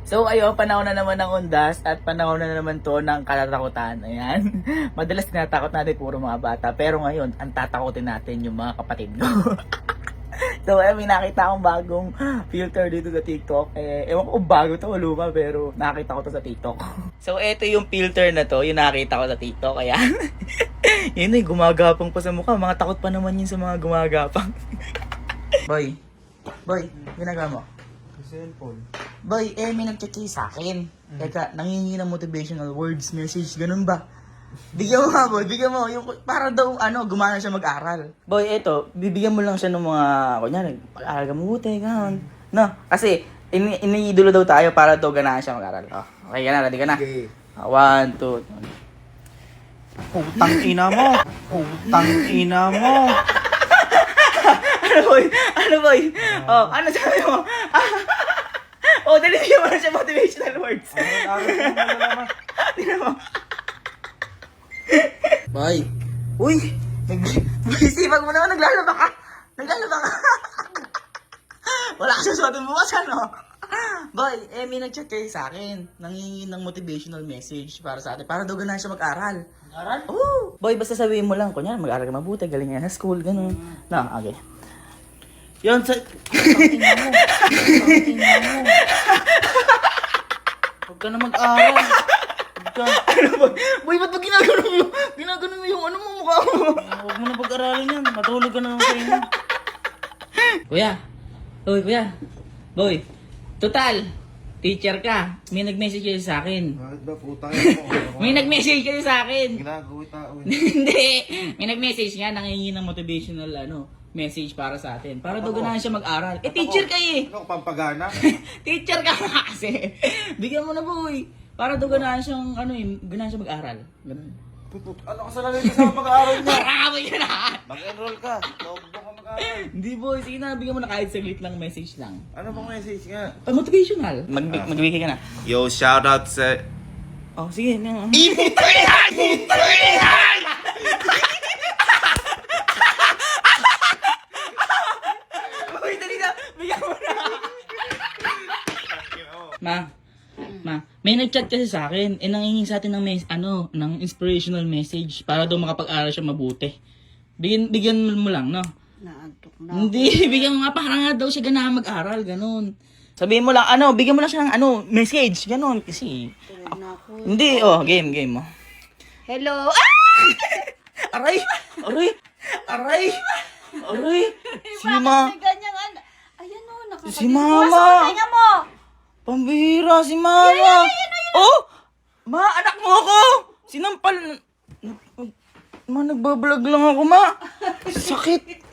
So ayun, panahon na naman ng undas at panahon na naman to ng katatakutan. Ayan. Madalas tinatakot natin puro mga bata. Pero ngayon, ang tatakotin natin yung mga kapatid ko. So may nakita akong bagong filter dito sa TikTok. Ewan ko kung bago to o luma, pero nakita ko to sa TikTok. So eto yung filter na to, yung nakita ko sa TikTok. Ayan. Yun ay, gumagapang pa sa mukha. Mga takot pa naman yun sa mga gumagapang. Boy, ginagawa mo? Cellphone. Boy, may nag-chat sa akin. Teka, nangingi ng motivational words, message, ganun ba? Bigyan mo nga, boy. Bigyan mo. Yung, para daw, gumana siya mag-aral. Boy, eto, bibigyan mo lang siya ng mga, kunyari, pag-aral ka mabuti, ganun. No, kasi, iniidolo daw tayo para daw ganahan siya mag-aral. Oh, okay ka na, ready ka na? Okay. 1, 2, Putang ina mo! Putang ina mo! Ano boy? Oh, ano sabi mo? Oh, dali bigyan mo na siya motivational words. Tingnan mo. Boy. Uy! Sipag mo naman, naglalaba ka. Wala ka susuotin bukas, ano? Boy, may nag-chat kayo sa akin. Nangingi ng motivational message para sa atin. Para daw ganahan siya mag-aral. Mag-aral? Oo. Boy, basta sabihin mo lang, kunya, mag-aral ka mabuti, galing nga sa school, ganun. No, okay. Yun, sa... Ina mo! Ina mo! Huwag ka na mag-aral! Huwag ka... Ano ba? Boy, ba't ba ginagano mo yung ano mo mukha mo? Huwag mo na pag-aralin yan. Matulog ka na lang sa inyo. Kuya. Uy, kuya. Boy. Total. Teacher ka. May nag-message kayo sa akin. Bakit ba putang ina mo? May nag-message kayo sa akin. Ginagawa tao. Hindi. May nag-message nga. Nangingi ng motivational message para sa atin. Para daw ganahan siya mag-aral. Teacher ka eh. Ano ko pampagana? Teacher ka nga kasi. Bigyan mo na, boy. Para daw ganahan siyang, ganahan siya mag-aral. Ganun. Ano ka sa lalagay sa pag-aaral niya? Marami ka na. Mag-enroll ka. Huwag ka mag-aaral. Hindi, boy. Sige na, bigyan mo na kahit saglit lang message lang. Ano bang message nga? Motivational. Magbigay ka na. Yo, shoutout sa... Oh, sige. Uy, dali na. Bigyan mo na. Ma, may nag-chat kasi sa akin. Nangingi sa atin ng ng inspirational message para daw makapag-aral siya mabuti. Bigyan mo lang, no? Naantok na. Hindi, bigyan mo nga para nga daw siya ganahan mag-aral, ganun. Sabihin mo lang, bigyan mo lang siya ng message, ganun. Kasi, hindi, game mo. Hello! Ah! Aray! Si Ma. Ayan o, Si Mama. Tingnan mo! Pambira, si Mama. Oh! Ma, anak mo ako! Sinampal. Ma, nagbablog lang ako, Ma. Sakit.